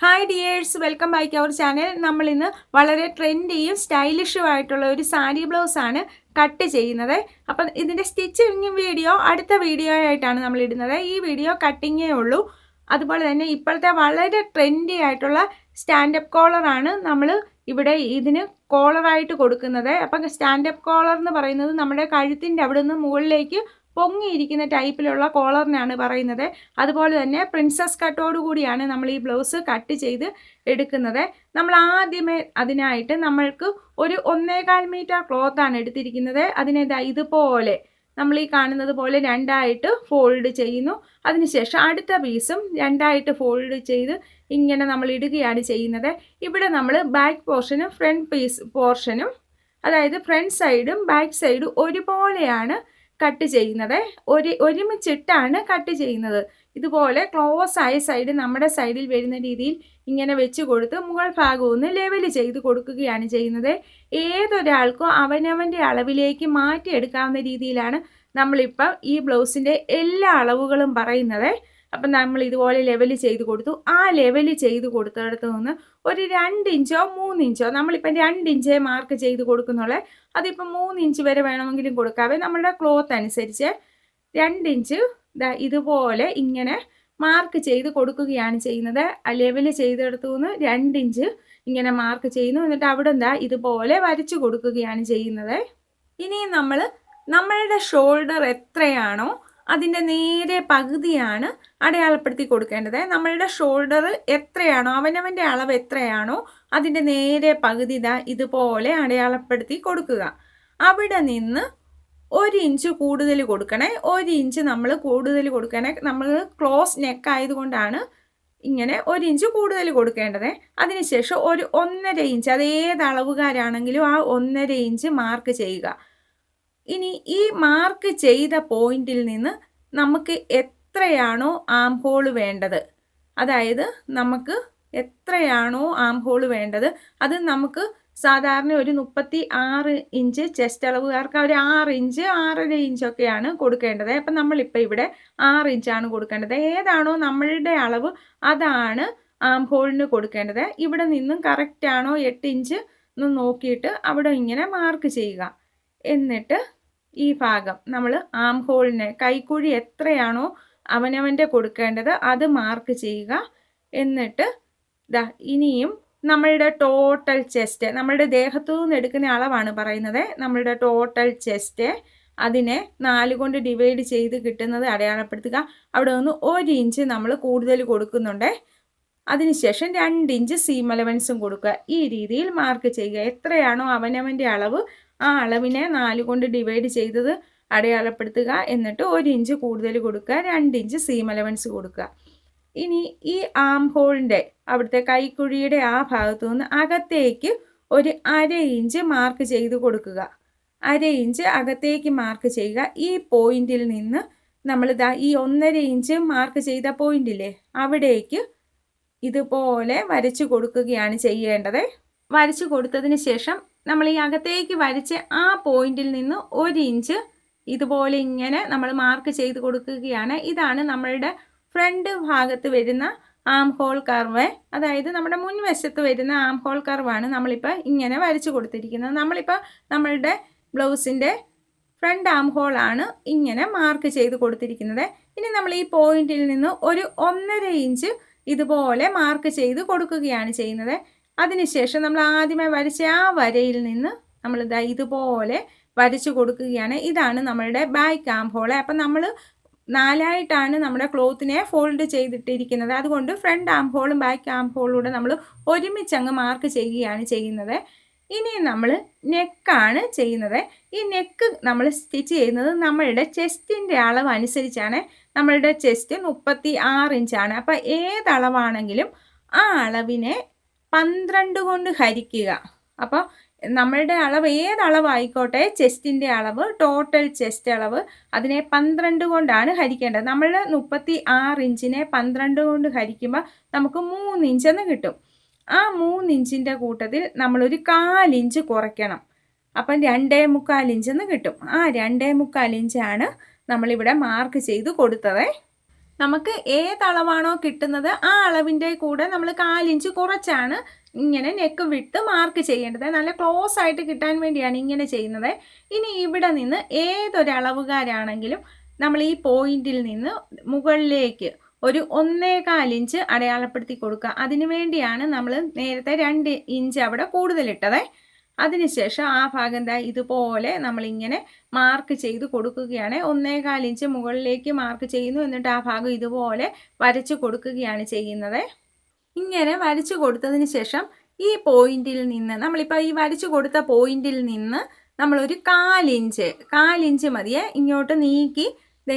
Hi dears, welcome back our channel. നമ്മൾ ഇന്ന് വളരെ ട്രെൻഡിയും സ്റ്റൈലിഷും ആയിട്ടുള്ള ഒരു സാരി ബ്ലൗസ് ആണ് കട്ട് ചെയ്യുന്നത്. അപ്പം ഇതിൻ്റെ സ്റ്റിച്ചിങ് വീഡിയോ അടുത്ത വീഡിയോ ആയിട്ടാണ് നമ്മൾ ഇടുന്നത്. ഈ വീഡിയോ കട്ടിങ്ങേ ഉള്ളൂ. അതുപോലെ തന്നെ ഇപ്പോഴത്തെ വളരെ ട്രെൻഡി ആയിട്ടുള്ള സ്റ്റാൻഡപ്പ് കോളറാണ് നമ്മൾ ഇവിടെ ഇതിന് കോളറായിട്ട് കൊടുക്കുന്നത്. അപ്പം സ്റ്റാൻഡപ്പ് കോളർ എന്ന് പറയുന്നത് നമ്മുടെ കഴുത്തിൻ്റെ അവിടെ നിന്ന് മുകളിലേക്ക് പൊങ്ങിയിരിക്കുന്ന ടൈപ്പിലുള്ള കോളറിനാണ് പറയുന്നത്. അതുപോലെ തന്നെ പ്രിൻസസ് കട്ടോട് കൂടിയാണ് നമ്മൾ ഈ ബ്ലൗസ് കട്ട് ചെയ്ത് എടുക്കുന്നത്. നമ്മൾ ആദ്യമേ അതിനായിട്ട് നമ്മൾക്ക് ഒരു 1.25 മീറ്റർ ക്ലോത്താണ് എടുത്തിരിക്കുന്നത്. അതിനെ ഇതുപോലെ നമ്മൾ ഈ കാണുന്നത് പോലെ രണ്ടായിട്ട് ഫോൾഡ് ചെയ്യുന്നു. അതിനുശേഷം അടുത്ത പീസും രണ്ടായിട്ട് ഫോൾഡ് ചെയ്ത് ഇങ്ങനെ നമ്മൾ ഇടുകയാണ് ചെയ്യുന്നത്. ഇവിടെ നമ്മൾ ബാക്ക് പോർഷനും ഫ്രണ്ട് പീസ് പോർഷനും, അതായത് ഫ്രണ്ട് സൈഡും ബാക്ക് സൈഡും ഒരുപോലെയാണ് കട്ട് ചെയ്യുന്നത്. ഒരുമിച്ചിട്ടാണ് കട്ട് ചെയ്യുന്നത്. ഇതുപോലെ ക്ലോസ് ആയ സൈഡ് നമ്മുടെ സൈഡിൽ വരുന്ന രീതിയിൽ ഇങ്ങനെ വെച്ച് കൊടുത്ത് മുകൾ ഭാഗം ഒന്ന് ലെവൽ ചെയ്ത് കൊടുക്കുകയാണ് ചെയ്യുന്നത്. ഏതൊരാൾക്കും അവനവൻ്റെ അളവിലേക്ക് മാറ്റിയെടുക്കാവുന്ന രീതിയിലാണ് നമ്മളിപ്പം ഈ ബ്ലൗസിൻ്റെ എല്ലാ അളവുകളും പറയുന്നത്. അപ്പം നമ്മൾ ഇതുപോലെ ലെവൽ ചെയ്ത് കൊടുത്തു. ആ ലെവൽ ചെയ്ത് കൊടുത്തിടത്ത് നിന്ന് ഒരു 2 ഇഞ്ചോ 3 ഇഞ്ചോ, നമ്മളിപ്പം 2 ഇഞ്ചേ മാർക്ക് ചെയ്ത് കൊടുക്കുന്നുള്ളേ. അതിപ്പം 3 ഇഞ്ച് വരെ വേണമെങ്കിലും കൊടുക്കാവേ. നമ്മുടെ ക്ലോത്ത് അനുസരിച്ച് 2 ഇഞ്ച് ഇതുപോലെ ഇങ്ങനെ മാർക്ക് ചെയ്ത് കൊടുക്കുകയാണ് ചെയ്യുന്നത്. ആ ലെവൽ ചെയ്തെടുത്തു നിന്ന് 2 ഇഞ്ച് ഇങ്ങനെ മാർക്ക് ചെയ്യുന്നു. എന്നിട്ട് അവിടെ ഇതുപോലെ വരച്ചു കൊടുക്കുകയാണ് ചെയ്യുന്നത്. ഇനി നമ്മളുടെ ഷോൾഡർ എത്രയാണോ അതിൻ്റെ നേരെ പകുതിയാണ് അടയാളപ്പെടുത്തി കൊടുക്കേണ്ടത്. നമ്മളുടെ ഷോൾഡർ എത്രയാണോ, അവനവൻ്റെ അളവ് എത്രയാണോ അതിൻ്റെ നേരെ പകുതി ഇതുപോലെ അടയാളപ്പെടുത്തി കൊടുക്കുക. അവിടെ നിന്ന് 1 ഇഞ്ച് കൂടുതൽ കൊടുക്കണേ. 1 ഇഞ്ച് നമ്മൾ കൂടുതൽ കൊടുക്കണേ. നമ്മൾ ക്ലോസ് നെക്ക് ആയതുകൊണ്ടാണ് ഇങ്ങനെ 1 ഇഞ്ച് കൂടുതൽ കൊടുക്കേണ്ടത്. അതിനുശേഷം ഒരു 1.5 ഇഞ്ച്, അത് ഏത് അളവുകാരാണെങ്കിലും ആ 1.5 ഇഞ്ച് മാർക്ക് ചെയ്യുക. ഇനി ഈ മാർക്ക് ചെയ്ത പോയിന്റിൽ നിന്ന് നമുക്ക് എത്രയാണോ ആം ഹോൾ വേണ്ടത്, അതായത് നമുക്ക് എത്രയാണോ ആം ഹോൾ വേണ്ടത്, അത് നമുക്ക് സാധാരണ ഒരു 36 ഇഞ്ച് ചെസ്റ്റ് അളവുകാർക്ക് ഒരു 6 ഇഞ്ച് 6.5 ഇഞ്ചൊക്കെയാണ് കൊടുക്കേണ്ടത്. അപ്പം നമ്മളിപ്പോൾ ഇവിടെ 6 ഇഞ്ചാണ് കൊടുക്കേണ്ടത്. ഏതാണോ നമ്മളുടെ അളവ് അതാണ് ആം ഹോളിന് കൊടുക്കേണ്ടത്. ഇവിടെ നിന്നും കറക്റ്റാണോ 8 ഇഞ്ച് എന്ന് നോക്കിയിട്ട് അവിടെ ഇങ്ങനെ മാർക്ക് ചെയ്യുക. എന്നിട്ട് ഈ ഭാഗം നമ്മൾ ആം ഹോളിന് കൈക്കുഴി എത്രയാണോ അവനവൻ്റെ കൊടുക്കേണ്ടത് അത് മാർക്ക് ചെയ്യുക. എന്നിട്ട് ഇനിയും നമ്മളുടെ ടോട്ടൽ ചെസ്റ്റ്, നമ്മളുടെ ദേഹത്തു നിന്ന് എടുക്കുന്ന അളവാണ് പറയുന്നത്. നമ്മളുടെ ടോട്ടൽ ചെസ്റ്റ് അതിനെ 4 കൊണ്ട് ഡിവൈഡ് ചെയ്ത് കിട്ടുന്നത് അടയാളപ്പെടുത്തുക. അവിടെ നിന്ന് 1 ഇഞ്ച് നമ്മൾ കൂടുതൽ കൊടുക്കുന്നുണ്ട്. അതിനുശേഷം 2 ഇഞ്ച് സീം അലവൻസും കൊടുക്കുക. ഈ രീതിയിൽ മാർക്ക് ചെയ്യുക. എത്രയാണോ അവനവൻ്റെ അളവ് ആ അളവിനെ 4 കൊണ്ട് ഡിവൈഡ് ചെയ്തത് അടയാളപ്പെടുത്തുക. എന്നിട്ട് 1 ഇഞ്ച് കൂടുതൽ കൊടുക്കുക, 2 ഇഞ്ച് സീം അലവൻസ് കൊടുക്കുക. ഇനി ഈ ആം ഹോളിൻ്റെ അവിടുത്തെ കൈക്കുഴിയുടെ ആ ഭാഗത്തു നിന്ന് അകത്തേക്ക് ഒരു 1/2 ഇഞ്ച് മാർക്ക് ചെയ്ത് കൊടുക്കുക. 1/2 ഇഞ്ച് അകത്തേക്ക് മാർക്ക് ചെയ്യുക. ഈ പോയിന്റിൽ നിന്ന് നമ്മൾ ഈ 1.5 ഇഞ്ച് മാർക്ക് ചെയ്ത പോയിന്റില്ലേ അവിടേക്ക് ഇതുപോലെ വരച്ചു കൊടുക്കുകയാണ് ചെയ്യേണ്ടത്. വരച്ചു കൊടുത്തതിന് ശേഷം നമ്മൾ ഈ അകത്തേക്ക് വരച്ച് ആ പോയിന്റിൽ നിന്ന് 1 ഇഞ്ച് ഇതുപോലെ ഇങ്ങനെ നമ്മൾ മാർക്ക് ചെയ്ത് കൊടുക്കുകയാണ്. ഇതാണ് നമ്മളുടെ ഫ്രണ്ട് ഭാഗത്ത് വരുന്ന ആം ഹോൾ കർവ്, അതായത് നമ്മുടെ മുൻവശത്ത് വരുന്ന ആം ഹോൾ കർവാണ് നമ്മളിപ്പോൾ ഇങ്ങനെ വരച്ചു കൊടുത്തിരിക്കുന്നത്. നമ്മളിപ്പോൾ നമ്മളുടെ ബ്ലൗസിൻ്റെ ഫ്രണ്ട് ആം ഹോളാണ് ഇങ്ങനെ മാർക്ക് ചെയ്ത് കൊടുത്തിരിക്കുന്നത്. ഇനി നമ്മൾ ഈ പോയിന്റിൽ നിന്ന് ഒരു 1.5 ഇഞ്ച് ഇതുപോലെ മാർക്ക് ചെയ്ത് കൊടുക്കുകയാണ് ചെയ്യുന്നത്. അതിനുശേഷം നമ്മൾ ആദ്യമേ വരച്ച ആ വരയിൽ നിന്ന് നമ്മൾ ഇതുപോലെ വരച്ചു കൊടുക്കുകയാണ്. ഇതാണ് നമ്മളുടെ ബാക്ക് ആം ഹോൾ. അപ്പം നമ്മൾ 4ആയിട്ടാണ് നമ്മുടെ ക്ലോത്തിനെ ഫോൾഡ് ചെയ്തിട്ടിരിക്കുന്നത്. അതുകൊണ്ട് ഫ്രണ്ട് ആം ഹോളും ബാക്ക് ആം ഹോളൂടെ നമ്മൾ ഒരുമിച്ചങ്ങ് മാർക്ക് ചെയ്യുകയാണ് ചെയ്യുന്നത്. ഇനി നമ്മൾ നെക്കാണ് ചെയ്യുന്നത്. ഈ നെക്ക് നമ്മൾ സ്റ്റിച്ച് ചെയ്യുന്നത് നമ്മളുടെ ചെസ്റ്റിൻ്റെ അളവ് അനുസരിച്ചാണ്. നമ്മളുടെ ചെസ്റ്റ് 36 ഇഞ്ചാണ്. അപ്പോൾ ഏതളവാണെങ്കിലും ആ അളവിനെ 12 കൊണ്ട് ഹരിക്കുക. അപ്പോൾ നമ്മളുടെ അളവ് ഏതളവായിക്കോട്ടെ, ചെസ്റ്റിൻ്റെ അളവ്, ടോട്ടൽ ചെസ്റ്റ് അളവ്, അതിനെ 12 കൊണ്ടാണ് ഹരിക്കേണ്ടത്. നമ്മൾ 36 ഇഞ്ചിനെ 12 കൊണ്ട് ഹരിക്കുമ്പോൾ നമുക്ക് 3 ഇഞ്ചെന്ന് കിട്ടും. ആ 3 ഇഞ്ചിൻ്റെ കൂട്ടത്തിൽ നമ്മളൊരു 1/4 ഇഞ്ച് കുറയ്ക്കണം. അപ്പം 2.25 ഇഞ്ചെന്ന് കിട്ടും. ആ 2.25 ഇഞ്ചാണ് നമ്മളിവിടെ മാർക്ക് ചെയ്ത് കൊടുത്തത്. നമുക്ക് ഏതളവാണോ കിട്ടുന്നത് ആ അളവിൻ്റെ കൂടെ നമ്മൾ 1/4 ഇഞ്ച് കുറച്ചാണ് ഇങ്ങനെ നെക്ക് വിട്ട് മാർക്ക് ചെയ്യേണ്ടത്. നല്ല ക്ലോസ് ആയിട്ട് കിട്ടാൻ വേണ്ടിയാണ് ഇങ്ങനെ ചെയ്യുന്നത്. ഇനി ഇവിടെ നിന്ന് ഏതൊരളവുകാരാണെങ്കിലും നമ്മൾ ഈ പോയിന്റിൽ നിന്ന് മുകളിലേക്ക് ഒരു 1/4 ഇഞ്ച് അടയാളപ്പെടുത്തി കൊടുക്കുക. അതിനു വേണ്ടിയാണ് നമ്മൾ നേരത്തെ 2 ഇഞ്ച് അവിടെ കൂടുതലിട്ടത്. അതിനുശേഷം ആ ഭാഗം ഇതുപോലെ നമ്മളിങ്ങനെ മാർക്ക് ചെയ്ത് കൊടുക്കുകയാണ്. 1/4 ഇഞ്ച് മുകളിലേക്ക് മാർക്ക് ചെയ്യുന്നു. എന്നിട്ട് ആ ഭാഗം ഇതുപോലെ വരച്ചു കൊടുക്കുകയാണ് ചെയ്യുന്നത്. ഇങ്ങനെ വരച്ചു കൊടുത്തതിന് ശേഷം ഈ പോയിന്റിൽ നിന്ന് നമ്മളിപ്പോൾ ഈ വരച്ചു കൊടുത്ത പോയിന്റിൽ നിന്ന് നമ്മളൊരു 1/4 ഇഞ്ച് മതിയെ ഇങ്ങോട്ട് നീക്കി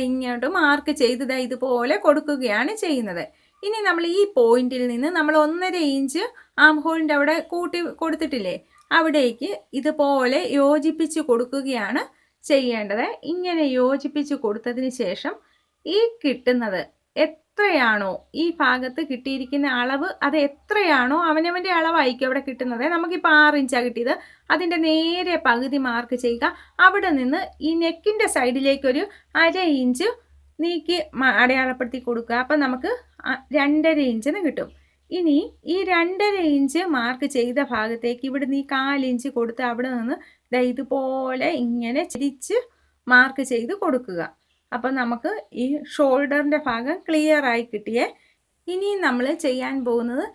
ഇങ്ങോട്ട് മാർക്ക് ചെയ്ത് ഇതുപോലെ കൊടുക്കുകയാണ് ചെയ്യുന്നത്. ഇനി നമ്മൾ ഈ പോയിന്റിൽ നിന്ന് നമ്മൾ 1.5 ഇഞ്ച് ആം ഹോളിൻ്റെ അവിടെ കൂട്ടി കൊടുത്തിട്ടില്ലേ, അവിടേക്ക് ഇതുപോലെ യോജിപ്പിച്ച് കൊടുക്കുകയാണ് ചെയ്യേണ്ടത്. ഇങ്ങനെ യോജിപ്പിച്ച് കൊടുത്തതിന് ശേഷം ഈ കിട്ടുന്നത് എത്രയാണോ ഈ ഭാഗത്ത് കിട്ടിയിരിക്കുന്ന അളവ്, അത് എത്രയാണോ അവനവൻ്റെ അളവായിരിക്കും അവിടെ കിട്ടുന്നത്. നമുക്കിപ്പോൾ 6 ഇഞ്ചാണ് കിട്ടിയത്. അതിൻ്റെ നേരെ പകുതി മാർക്ക് ചെയ്യുക. അവിടെ നിന്ന് ഈ നെക്കിൻ്റെ സൈഡിലേക്കൊരു 1/2 ഇഞ്ച് നീക്കി അടയാളപ്പെടുത്തി കൊടുക്കുക. അപ്പം നമുക്ക് 2.5 ഇഞ്ചിന് കിട്ടും. ഇനി ഈ 2.5 ഇഞ്ച് മാർക്ക് ചെയ്ത ഭാഗത്തേക്ക് ഇവിടെ നീ 1/4 ഇഞ്ച് കൊടുത്ത് അവിടെ നിന്ന് ഇതുപോലെ ഇങ്ങനെ തിരിച്ച് മാർക്ക് ചെയ്ത് കൊടുക്കുക. അപ്പം നമുക്ക് ഈ ഷോൾഡറിൻ്റെ ഭാഗം ക്ലിയർ ആയി കിട്ടിയേ. ഇനി നമ്മൾ ചെയ്യാൻ പോകുന്നത്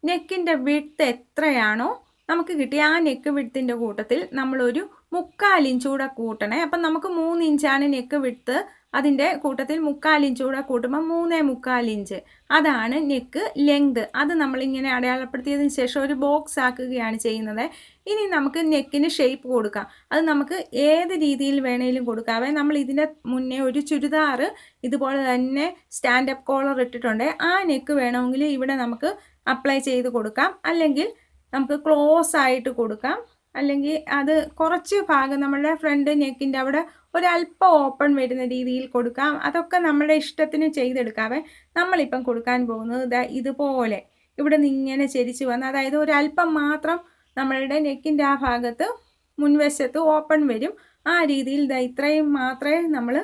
നെക്കിൻ്റെ വിഡ്ത്ത് എത്രയാണോ നമുക്ക് കിട്ടിയ ആ നെക്ക് വിഡ്ത്തിൻ്റെ കൂട്ടത്തിൽ നമ്മളൊരു 1/4 ഇഞ്ച് കൂടെ കൂട്ടണേ. അപ്പം നമുക്ക് 3 ഇഞ്ചാണ് നെക്ക് വിഡ്ത്ത്. അതിൻ്റെ കൂട്ടത്തിൽ 1/4 ഇഞ്ച് കൂടെ കൂട്ടുമ്പോൾ 3.25 ഇഞ്ച് അതാണ് നെക്ക് ലെങ്ത്. അത് നമ്മളിങ്ങനെ അടയാളപ്പെടുത്തിയതിന് ശേഷം ഒരു ബോക്സ് ആക്കുകയാണ് ചെയ്യുന്നത്. ഇനി നമുക്ക് നെക്കിന് ഷേപ്പ് കൊടുക്കാം. അത് നമുക്ക് ഏത് രീതിയിൽ വേണേലും കൊടുക്കാവേ. നമ്മൾ ഇതിൻ്റെ മുന്നേ ഒരു ചുരിദാർ ഇതുപോലെ തന്നെ സ്റ്റാൻഡപ്പ് കോളർ ഇട്ടിട്ടുണ്ട്. ആ നെക്ക് വേണമെങ്കിൽ ഇവിടെ നമുക്ക് അപ്ലൈ ചെയ്ത് കൊടുക്കാം, അല്ലെങ്കിൽ നമുക്ക് ക്ലോസ് ആയിട്ട് കൊടുക്കാം, അല്ലെങ്കിൽ അത് കുറച്ച് ഭാഗം നമ്മളുടെ ഫ്രണ്ട് നെക്കിൻ്റെ അവിടെ ഒരല്പം ഓപ്പൺ വരുന്ന രീതിയിൽ കൊടുക്കാം. അതൊക്കെ നമ്മുടെ ഇഷ്ടത്തിന് ചെയ്തെടുക്കാവേ. നമ്മളിപ്പം കൊടുക്കാൻ പോകുന്നത് ഇതുപോലെ ഇവിടെ നിന്ന് ഇങ്ങനെ ചെരിച്ച് വന്ന്, അതായത് ഒരല്പം മാത്രം നമ്മളുടെ നെക്കിൻ്റെ ആ ഭാഗത്ത് മുൻവശത്ത് ഓപ്പൺ വരും. ആ രീതിയിൽ ഇത്രയും മാത്രമേ നമ്മൾ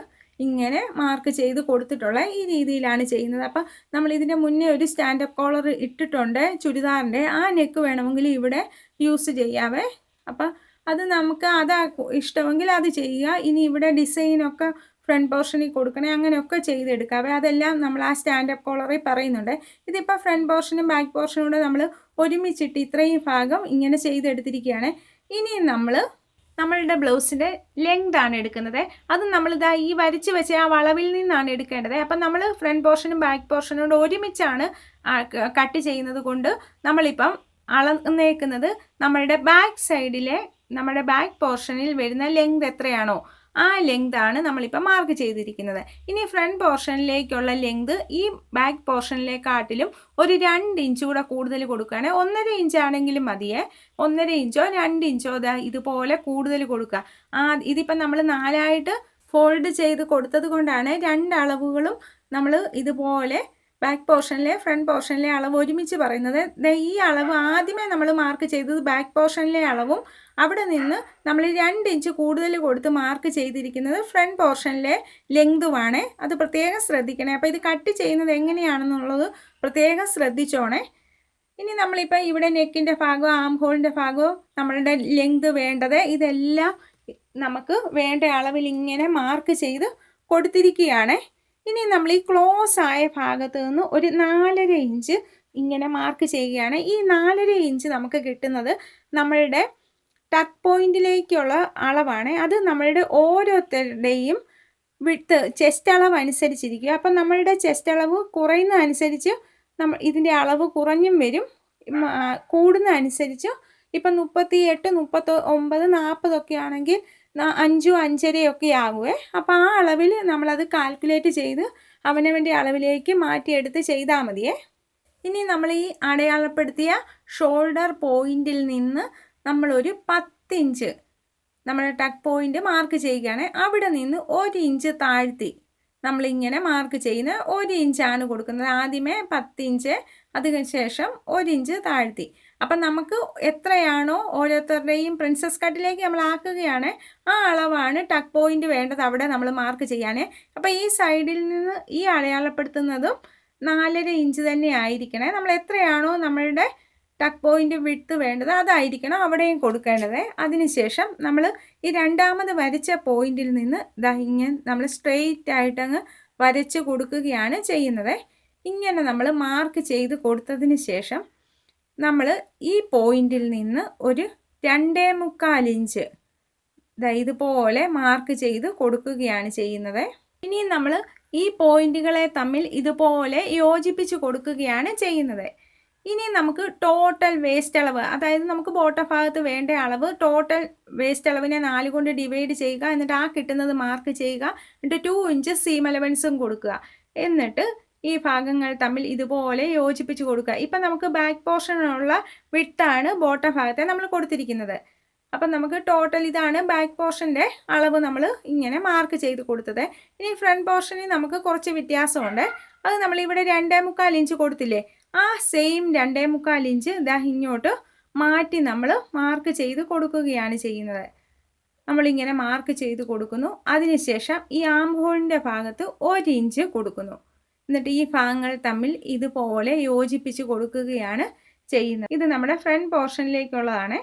ഇങ്ങനെ മാർക്ക് ചെയ്ത് കൊടുത്തിട്ടുള്ള ഈ രീതിയിലാണ് ചെയ്യുന്നത്. അപ്പം നമ്മൾ ഇതിൻ്റെ മുന്നേ ഒരു സ്റ്റാൻഡപ്പ് കോളർ ഇട്ടിട്ടുണ്ട് ചുരിദാറിൻ്റെ. ആ നെക്ക് വേണമെങ്കിൽ ഇവിടെ യൂസ് ചെയ്യാവേ. അപ്പം അത് നമുക്ക് അതാ ഇഷ്ടമെങ്കിൽ അത് ചെയ്യുക. ഇനി ഇവിടെ ഡിസൈനൊക്കെ ഫ്രണ്ട് പോർഷനിൽ കൊടുക്കണേ, അങ്ങനെയൊക്കെ ചെയ്തെടുക്കാവേ. അതെല്ലാം നമ്മൾ ആ സ്റ്റാൻഡപ്പ് കോളറിൽ പറയുന്നുണ്ട്. ഇതിപ്പോൾ ഫ്രണ്ട് പോർഷനും ബാക്ക് പോർഷനും കൂടെ നമ്മൾ ഒരുമിച്ചിട്ട് ഇത്രയും ഭാഗം ഇങ്ങനെ ചെയ്തെടുത്തിരിക്കുകയാണ്. ഇനി നമ്മളുടെ ബ്ലൗസിൻ്റെ ലെങ്ത് ആണ് എടുക്കുന്നത്. അത് നമ്മളിതാ ഈ വരച്ച് വെച്ച ആ വളവിൽ നിന്നാണ് എടുക്കേണ്ടത്. അപ്പം നമ്മൾ ഫ്രണ്ട് പോർഷനും ബാക്ക് പോർഷനും കൂടെ ഒരുമിച്ചാണ് കട്ട് ചെയ്യുന്നത് കൊണ്ട് നമ്മളിപ്പം അളന്നേക്കുന്നത് നമ്മളുടെ ബാക്ക് സൈഡിലെ നമ്മുടെ ബാക്ക് പോർഷനിൽ വരുന്ന ലെങ്ത് എത്രയാണോ ആ ലെങ്ത് ആണ് നമ്മളിപ്പോൾ മാർക്ക് ചെയ്തിരിക്കുന്നത്. ഇനി ഫ്രണ്ട് പോർഷനിലേക്കുള്ള ലെങ്ത് ഈ ബാക്ക് പോർഷനിലേക്കാട്ടിലും ഒരു 2 ഇഞ്ച് കൂടെ കൂടുതൽ കൊടുക്കുകയാണ്. 1.5 ഇഞ്ചാണെങ്കിലും മതിയേ. 1.5 ഇഞ്ചോ 2 ഇഞ്ചോ ഇതുപോലെ കൂടുതൽ കൊടുക്കുക. ഇതിപ്പം നമ്മൾ 4ആയിട്ട് ഫോൾഡ് ചെയ്ത് കൊടുത്തത് കൊണ്ടാണ് 2 അളവുകളും നമ്മൾ ഇതുപോലെ ബാക്ക് പോർഷനിലെ ഫ്രണ്ട് പോർഷനിലെ അളവ് ഒരുമിച്ച് പറയുന്നത്. ഈ അളവ് ആദ്യമേ നമ്മൾ മാർക്ക് ചെയ്തത് ബാക്ക് പോർഷനിലെ അളവും അവിടെ നിന്ന് നമ്മൾ 2 ഇഞ്ച് കൂടുതൽ കൊടുത്ത് മാർക്ക് ചെയ്തിരിക്കുന്നത് ഫ്രണ്ട് പോർഷനിലെ ലെങ്തുമാണ്. അത് പ്രത്യേകം ശ്രദ്ധിക്കണേ. അപ്പോൾ ഇത് കട്ട് ചെയ്യുന്നത് എങ്ങനെയാണെന്നുള്ളത് പ്രത്യേകം ശ്രദ്ധിച്ചോണേ. ഇനി നമ്മളിപ്പോൾ ഇവിടെ നെക്കിൻ്റെ ഭാഗവും ആം ഹോളിൻ്റെ ഭാഗവും നമ്മളുടെ ലെങ്ത് വേണ്ടത് ഇതെല്ലാം നമുക്ക് വേണ്ട അളവിൽ ഇങ്ങനെ മാർക്ക് ചെയ്ത് കൊടുത്തിരിക്കുകയാണ്. ഇനി നമ്മൾ ഈ ക്ലോസ് ആയ ഭാഗത്ത് നിന്ന് ഒരു 4.5 ഇഞ്ച് ഇങ്ങനെ മാർക്ക് ചെയ്യുകയാണ്. ഈ 4.5 ഇഞ്ച് നമുക്ക് കിട്ടുന്നത് നമ്മളുടെ ടക്ക് പോയിന്റിലേക്കുള്ള അളവാണ്. അത് നമ്മളുടെ ഓരോരുത്തരുടെയും വിഡ്ത്ത് ചെസ്റ്റ് അളവ് അനുസരിച്ചിരിക്കുക. അപ്പം നമ്മളുടെ ചെസ്റ്റ് അളവ് കുറയുന്ന അനുസരിച്ച് ഇതിൻ്റെ അളവ് കുറഞ്ഞും വരും, കൂടുന്ന അനുസരിച്ച് ഇപ്പം 38, 39, 40 ഒക്കെ ആണെങ്കിൽ 5, 5.5 ആകുമേ. അപ്പോൾ ആ അളവിൽ നമ്മളത് കാൽക്കുലേറ്റ് ചെയ്ത് അവനവൻ്റെ അളവിലേക്ക് മാറ്റിയെടുത്ത് ചെയ്താൽ മതിയേ. ഇനി നമ്മൾ ഈ അടയാളപ്പെടുത്തിയ ഷോൾഡർ പോയിന്റിൽ നിന്ന് നമ്മളൊരു 10 ഇഞ്ച് നമ്മുടെ ടക്ക് പോയിന്റ് മാർക്ക് ചെയ്യുകയാണ്. അവിടെ നിന്ന് 1 ഇഞ്ച് താഴ്ത്തി നമ്മളിങ്ങനെ മാർക്ക് ചെയ്യുന്ന 1 ഇഞ്ചാണ് കൊടുക്കുന്നത്. ആദ്യമേ 10 ഇഞ്ച്, അതിനുശേഷം 1 ഇഞ്ച് താഴ്ത്തി. അപ്പം നമുക്ക് എത്രയാണോ ഓരോരുത്തരുടെയും പ്രിൻസസ് കട്ടിലേക്ക് നമ്മൾ ആക്കുകയാണ്, ആ അളവാണ് ടക്ക് പോയിന്റ് വേണ്ടത് അവിടെ നമ്മൾ മാർക്ക് ചെയ്യാനേ. അപ്പോൾ ഈ സൈഡിൽ നിന്ന് ഈ അടയാളപ്പെടുത്തുന്നതും 4.5 ഇഞ്ച് തന്നെ ആയിരിക്കണേ. നമ്മൾ എത്രയാണോ നമ്മളുടെ ടക്ക് പോയിന്റ് വിഡ്ത്ത് വേണ്ടത് അതായിരിക്കണം അവിടെയും കൊടുക്കേണ്ടത്. അതിനുശേഷം നമ്മൾ ഈ രണ്ടാമത് വരച്ച പോയിന്റിൽ നിന്ന് ഇങ്ങനെ നമ്മൾ സ്ട്രെയിറ്റ് ആയിട്ടങ്ങ് വരച്ച് കൊടുക്കുകയാണ് ചെയ്യുന്നത്. ഇങ്ങനെ നമ്മൾ മാർക്ക് ചെയ്ത് കൊടുത്തതിന് ശേഷം നമ്മൾ ഈ പോയിന്റിൽ നിന്ന് ഒരു 2.25 ഇഞ്ച് ഇതുപോലെ മാർക്ക് ചെയ്ത് കൊടുക്കുകയാണ് ചെയ്യുന്നത്. ഇനി നമ്മൾ ഈ പോയിന്റുകളെ തമ്മിൽ ഇതുപോലെ യോജിപ്പിച്ച് കൊടുക്കുകയാണ് ചെയ്യുന്നത്. ഇനി നമുക്ക് ടോട്ടൽ വേസ്റ്റ് അളവ്, അതായത് നമുക്ക് ബോട്ടം ഭാഗത്ത് വേണ്ട അളവ്, ടോട്ടൽ വേസ്റ്റ് അളവിനെ 4 കൊണ്ട് ഡിവൈഡ് ചെയ്യുക. എന്നിട്ട് ആ കിട്ടുന്നത് മാർക്ക് ചെയ്യുക. എന്നിട്ട് 2 ഇഞ്ച് സീം അലവൻസും കൊടുക്കുക. എന്നിട്ട് ഈ ഭാഗങ്ങൾ തമ്മിൽ ഇതുപോലെ യോജിപ്പിച്ച് കൊടുക്കുക. ഇപ്പം നമുക്ക് ബാക്ക് പോർഷനുള്ള വിഡ്ത്താണ് ബോട്ടം ഭാഗത്തെ നമ്മൾ കൊടുത്തിരിക്കുന്നത്. അപ്പം നമുക്ക് ടോട്ടൽ ഇതാണ് ബാക്ക് പോർഷൻ്റെ അളവ് നമ്മൾ ഇങ്ങനെ മാർക്ക് ചെയ്ത് കൊടുത്തത്. ഇനി ഫ്രണ്ട് പോർഷനിൽ നമുക്ക് കുറച്ച് വ്യത്യാസമുണ്ട്. അത് നമ്മളിവിടെ 2.25 ഇഞ്ച് കൊടുത്തില്ലേ, ആ സെയിം 2.25 ഇഞ്ച് ഇങ്ങോട്ട് മാറ്റി നമ്മൾ മാർക്ക് ചെയ്ത് കൊടുക്കുകയാണ് ചെയ്യുന്നത്. നമ്മളിങ്ങനെ മാർക്ക് ചെയ്ത് കൊടുക്കുന്നു. അതിനുശേഷം ഈ ആം ഹോളിൻ്റെ ഭാഗത്ത് 1 ഇഞ്ച് കൊടുക്കുന്നു. എന്നിട്ട് ഈ ഭാഗങ്ങൾ തമ്മിൽ ഇതുപോലെ യോജിപ്പിച്ച് കൊടുക്കുകയാണ് ചെയ്യുന്നത്. ഇത് നമ്മുടെ ഫ്രണ്ട് പോർഷനിലേക്കുള്ളതാണ്.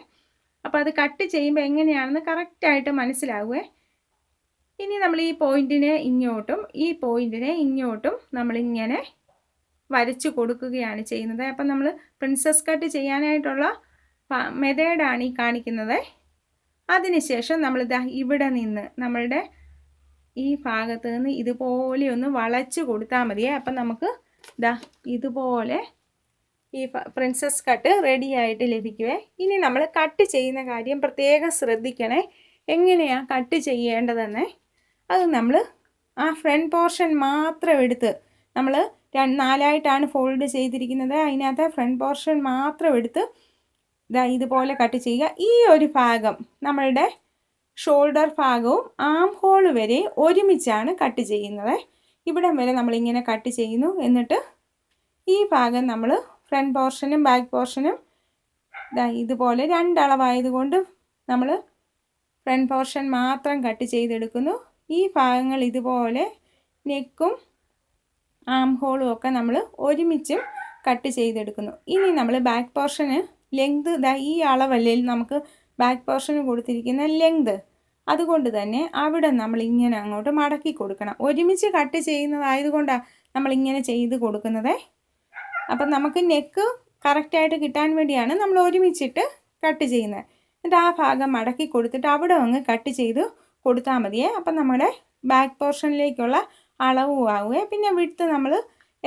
അപ്പോൾ അത് കട്ട് ചെയ്യുമ്പോൾ എങ്ങനെയാണെന്ന് കറക്റ്റായിട്ട് മനസ്സിലാവുമേ. ഇനി നമ്മൾ ഈ പോയിന്റിനെ ഇങ്ങോട്ടും ഈ പോയിന്റിനെ ഇങ്ങോട്ടും നമ്മളിങ്ങനെ വരച്ചു കൊടുക്കുകയാണ് ചെയ്യുന്നത്. അപ്പം നമ്മൾ പ്രിൻസസ് കട്ട് ചെയ്യാനായിട്ടുള്ള മെത്തേഡാണ് ഈ കാണിക്കുന്നത്. അതിനുശേഷം നമ്മൾ ഇവിടെ നിന്ന് നമ്മളുടെ ഈ ഭാഗത്ത് നിന്ന് ഇതുപോലെ ഒന്ന് വളച്ച് കൊടുത്താൽ മതിയേ. അപ്പം നമുക്ക് ഇതുപോലെ ഈ പ്രിൻസസ് കട്ട് റെഡി ആയിട്ട് ലഭിക്കുവേ. ഇനി നമ്മൾ കട്ട് ചെയ്യുന്ന കാര്യം പ്രത്യേകം ശ്രദ്ധിക്കണേ. എങ്ങനെയാണ് കട്ട് ചെയ്യേണ്ടതെന്ന് അത് നമ്മൾ ആ ഫ്രണ്ട് പോർഷൻ മാത്രം എടുത്ത് നമ്മൾ 4ആയിട്ടാണ് ഫോൾഡ് ചെയ്തിരിക്കുന്നത്. അതിനകത്ത് ഫ്രണ്ട് പോർഷൻ മാത്രം എടുത്ത് ഇതുപോലെ കട്ട് ചെയ്യുക. ഈ ഒരു ഭാഗം നമ്മളുടെ ഷോൾഡർ ഭാഗവും ആം ഹോൾ വരെ ഒരുമിച്ചാണ് കട്ട് ചെയ്യുന്നത്. ഇവിടം വരെ നമ്മളിങ്ങനെ കട്ട് ചെയ്യുന്നു. എന്നിട്ട് ഈ ഭാഗം നമ്മൾ ഫ്രണ്ട് പോർഷനും ബാക്ക് പോർഷനും ഇതുപോലെ 2 അളവായതുകൊണ്ട് നമ്മൾ ഫ്രണ്ട് പോർഷൻ മാത്രം കട്ട് ചെയ്തെടുക്കുന്നു. ഈ ഭാഗങ്ങൾ ഇതുപോലെ നെക്കും ആം ഹോളും ഒക്കെ നമ്മൾ ഒരുമിച്ചും കട്ട് ചെയ്തെടുക്കുന്നു. ഇനി നമ്മൾ ബാക്ക് പോർഷന് ലെങ്ത് ഈ അളവല്ലേ നമുക്ക് ബാക്ക് പോർഷന് കൊടുത്തിരിക്കുന്ന ലെങ്ത്, അതുകൊണ്ട് തന്നെ അവിടെ നമ്മൾ ഇങ്ങനെ അങ്ങോട്ട് മടക്കി കൊടുക്കണം. ഒരുമിച്ച് കട്ട് ചെയ്യുന്നതായതുകൊണ്ടാണ് നമ്മളിങ്ങനെ ചെയ്ത് കൊടുക്കുന്നത്. അപ്പം നമുക്ക് നെക്ക് കറക്റ്റായിട്ട് കിട്ടാൻ വേണ്ടിയാണ് നമ്മൾ ഒരുമിച്ചിട്ട് കട്ട് ചെയ്യുന്നത്. എന്നിട്ട് ആ ഭാഗം മടക്കി കൊടുത്തിട്ട് അവിടെ അങ്ങ് കട്ട് ചെയ്ത് കൊടുത്താൽ മതിയേ. അപ്പം നമ്മുടെ ബാക്ക് പോർഷനിലേക്കുള്ള അളവും ആവുകയെ. പിന്നെ വിഡ്ത്ത് നമ്മൾ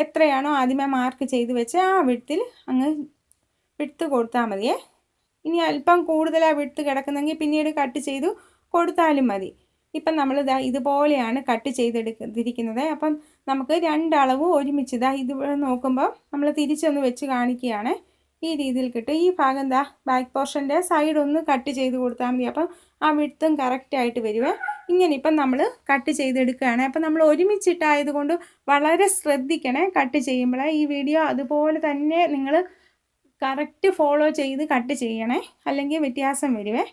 എത്രയാണോ ആദ്യമേ മാർക്ക് ചെയ്ത് വെച്ച് ആ വിഡ്ത്തിൽ അങ്ങ് വിഡ്ത്ത് കൊടുത്താൽ മതിയേ. ഇനി അല്പം കൂടുതലാണ് വിഡ്ത്ത് കിടക്കുന്നെങ്കിൽ പിന്നീട് കട്ട് ചെയ്ത് കൊടുത്താലും മതി. ഇപ്പം നമ്മൾ ഇതുപോലെയാണ് കട്ട് ചെയ്തെടുത്തിരിക്കുന്നത്. അപ്പം നമുക്ക് 2 അളവും ഒരുമിച്ച് ഇത് നോക്കുമ്പോൾ നമ്മൾ തിരിച്ചൊന്ന് വെച്ച് കാണിക്കുകയാണ്. ഈ രീതിയിൽ കിട്ടും. ഈ ഭാഗം ബാക്ക് പോർഷൻ്റെ സൈഡ് ഒന്ന് കട്ട് ചെയ്ത് കൊടുത്താൽ മതി. അപ്പം ആ വിഡ്ത്തും കറക്റ്റായിട്ട് വരുവേ. ഇങ്ങനെ ഇപ്പം നമ്മൾ കട്ട് ചെയ്തെടുക്കുകയാണ്. അപ്പം നമ്മൾ ഒരുമിച്ചിട്ടായതുകൊണ്ട് വളരെ ശ്രദ്ധിക്കണേ കട്ട് ചെയ്യുമ്പോൾ. ഈ വീഡിയോ അതുപോലെ തന്നെ നിങ്ങൾ കറക്റ്റ് ഫോളോ ചെയ്ത് കട്ട് ചെയ്യണേ, അല്ലെങ്കിൽ വ്യത്യാസം വരുവേ.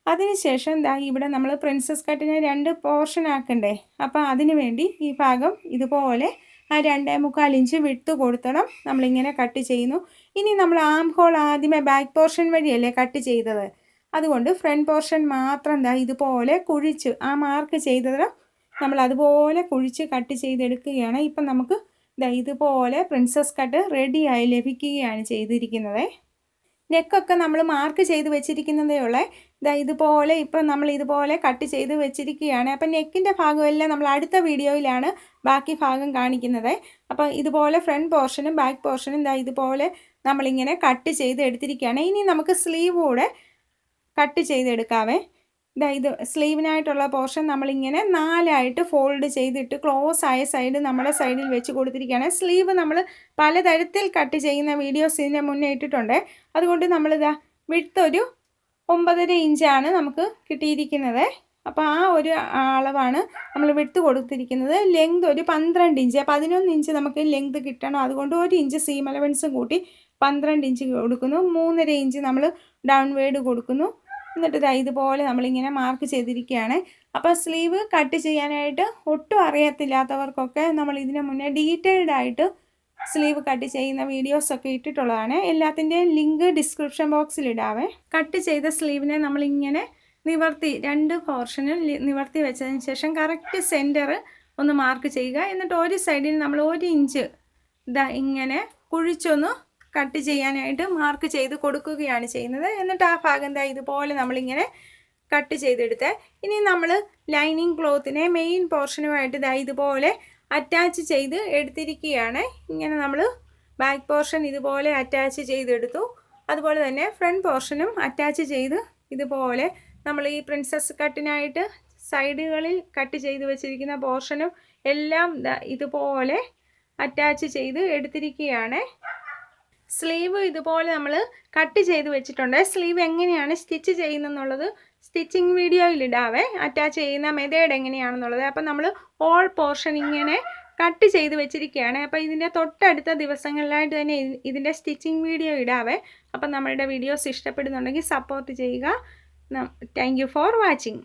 അതിനുശേഷം ഇവിടെ നമ്മൾ പ്രിൻസസ് കട്ടിനെ 2 പോർഷൻ ആക്കണ്ടേ. അപ്പോൾ അതിനു വേണ്ടി ഈ ഭാഗം ഇതുപോലെ ആ 2.25 ഇഞ്ച് വിട്ട് കൊടുത്തണം നമ്മളിങ്ങനെ കട്ട് ചെയ്യുന്നു. ഇനി നമ്മൾ ആം ഹോൾ ആദ്യമേ ബാക്ക് പോർഷൻ വഴിയല്ലേ കട്ട് ചെയ്തത്, അതുകൊണ്ട് ഫ്രണ്ട് പോർഷൻ മാത്രം ഇതുപോലെ കുഴിച്ച് ആ മാർക്ക് ചെയ്തത് നമ്മൾ അതുപോലെ കുഴിച്ച് കട്ട് ചെയ്തെടുക്കുകയാണ്. ഇപ്പം നമുക്ക് ഇതുപോലെ പ്രിൻസസ് കട്ട് റെഡിയായി ലഭിക്കുകയാണ് ചെയ്തിരിക്കുന്നത്. നെക്കൊക്കെ നമ്മൾ മാർക്ക് ചെയ്ത് വെച്ചിരിക്കുന്നതേ ഉള്ളേ. ഇതുപോലെ ഇപ്പം നമ്മൾ ഇതുപോലെ കട്ട് ചെയ്ത് വെച്ചിരിക്കുകയാണ്. അപ്പം നെക്കിൻ്റെ ഭാഗമെല്ലാം നമ്മൾ അടുത്ത വീഡിയോയിലാണ് ബാക്കി ഭാഗം കാണിക്കുന്നത്. അപ്പം ഇതുപോലെ ഫ്രണ്ട് പോർഷനും ബാക്ക് പോർഷനും ഇതുപോലെ നമ്മളിങ്ങനെ കട്ട് ചെയ്ത് എടുത്തിരിക്കുകയാണ്. ഇനി നമുക്ക് സ്ലീവ് കൂടെ കട്ട് ചെയ്തെടുക്കാവേ. ഇത് സ്ലീവിനായിട്ടുള്ള പോർഷൻ നമ്മളിങ്ങനെ 4ആയിട്ട് ഫോൾഡ് ചെയ്തിട്ട് ക്ലോസ് ആയ സൈഡ് നമ്മുടെ സൈഡിൽ വെച്ച് കൊടുത്തിരിക്കുകയാണ്. സ്ലീവ് നമ്മൾ പലതരത്തിൽ കട്ട് ചെയ്യുന്ന വീഡിയോസ് ഇതിൻ്റെ മുന്നേ ഇട്ടിട്ടുണ്ട്. അതുകൊണ്ട് നമ്മളിതാ വിഡ്ത്ത് ഒരു 9.5 ഇഞ്ചാണ് നമുക്ക് കിട്ടിയിരിക്കുന്നത്. അപ്പോൾ ആ ഒരു അളവാണ് നമ്മൾ വിട്ട് കൊടുത്തിരിക്കുന്നത്. ലെങ്ത് ഒരു 12 ഇഞ്ച്, 11 ഇഞ്ച് നമുക്ക് ലെങ്ത് കിട്ടണം. അതുകൊണ്ട് 1 ഇഞ്ച് സീം അലവൻസും കൂട്ടി 12 ഇഞ്ച് കൊടുക്കുന്നു. 3.5 ഇഞ്ച് നമ്മൾ ഡൗൺവേർഡ് കൊടുക്കുന്നു. എന്നിട്ട് ഇതാ ഇതുപോലെ നമ്മളിങ്ങനെ മാർക്ക് ചെയ്തിരിക്കുകയാണ്. അപ്പോൾ സ്ലീവ് കട്ട് ചെയ്യാനായിട്ട് ഒട്ടും അറിയത്തില്ലാത്തവർക്കൊക്കെ നമ്മൾ ഇതിന് മുന്നേ ഡീറ്റെയിൽഡ് ആയിട്ട് സ്ലീവ് കട്ട് ചെയ്യുന്ന വീഡിയോസൊക്കെ ഇട്ടിട്ടുള്ളതാണ്. എല്ലാത്തിൻ്റെയും ലിങ്ക് ഡിസ്ക്രിപ്ഷൻ ബോക്സിൽ ഇടാവേ. കട്ട് ചെയ്ത സ്ലീവിനെ നമ്മളിങ്ങനെ നിവർത്തി 2 പോർഷനും നിവർത്തി വെച്ചതിന് ശേഷം കറക്റ്റ് സെൻറ്റർ ഒന്ന് മാർക്ക് ചെയ്യുക. എന്നിട്ട് ഒരു സൈഡിൽ നമ്മൾ 1 ഇഞ്ച് ഇതാ ഇങ്ങനെ കുഴിച്ചൊന്ന് കട്ട് ചെയ്യാനായിട്ട് മാർക്ക് ചെയ്ത് കൊടുക്കുകയാണ് ചെയ്യുന്നത്. എന്നിട്ട് ആ ഭാഗം ദാ ഇതുപോലെ നമ്മളിങ്ങനെ കട്ട് ചെയ്തെടുത്ത് ഇനി നമ്മൾ ലൈനിങ് ക്ലോത്തിനെ മെയിൻ പോർഷനുമായിട്ട് ദാ ഇതുപോലെ അറ്റാച്ച് ചെയ്ത് എടുത്തിരിക്കുകയാണ്. ഇങ്ങനെ നമ്മൾ ബാക്ക് പോർഷൻ ഇതുപോലെ അറ്റാച്ച് ചെയ്തെടുത്തു. അതുപോലെ തന്നെ ഫ്രണ്ട് പോർഷനും അറ്റാച്ച് ചെയ്ത് ഇതുപോലെ നമ്മൾ ഈ പ്രിൻസസ് കട്ടിനായിട്ട് സൈഡുകളിൽ കട്ട് ചെയ്ത് വെച്ചിരിക്കുന്ന പോർഷനും എല്ലാം ഇതുപോലെ അറ്റാച്ച് ചെയ്ത് എടുത്തിരിക്കുകയാണ്. സ്ലീവ് ഇതുപോലെ നമ്മൾ കട്ട് ചെയ്ത് വെച്ചിട്ടുണ്ട്. സ്ലീവ് എങ്ങനെയാണ് സ്റ്റിച്ച് ചെയ്യുന്നതെന്നുള്ളത് സ്റ്റിച്ചിങ് വീഡിയോയിൽ ഇടാവേ, അറ്റാച്ച് ചെയ്യുന്ന മെത്തേഡ് എങ്ങനെയാണെന്നുള്ളത്. അപ്പം നമ്മൾ ഓൾ പോർഷൻ ഇങ്ങനെ കട്ട് ചെയ്ത് വെച്ചിരിക്കുകയാണ്. അപ്പോൾ ഇതിൻ്റെ തൊട്ടടുത്ത ദിവസങ്ങളിലായിട്ട് തന്നെ ഇതിൻ്റെ സ്റ്റിച്ചിങ് വീഡിയോ ഇടാവേ. അപ്പം നമ്മളുടെ വീഡിയോസ് ഇഷ്ടപ്പെടുന്നുണ്ടെങ്കിൽ സപ്പോർട്ട് ചെയ്യുക. Thank you for watching.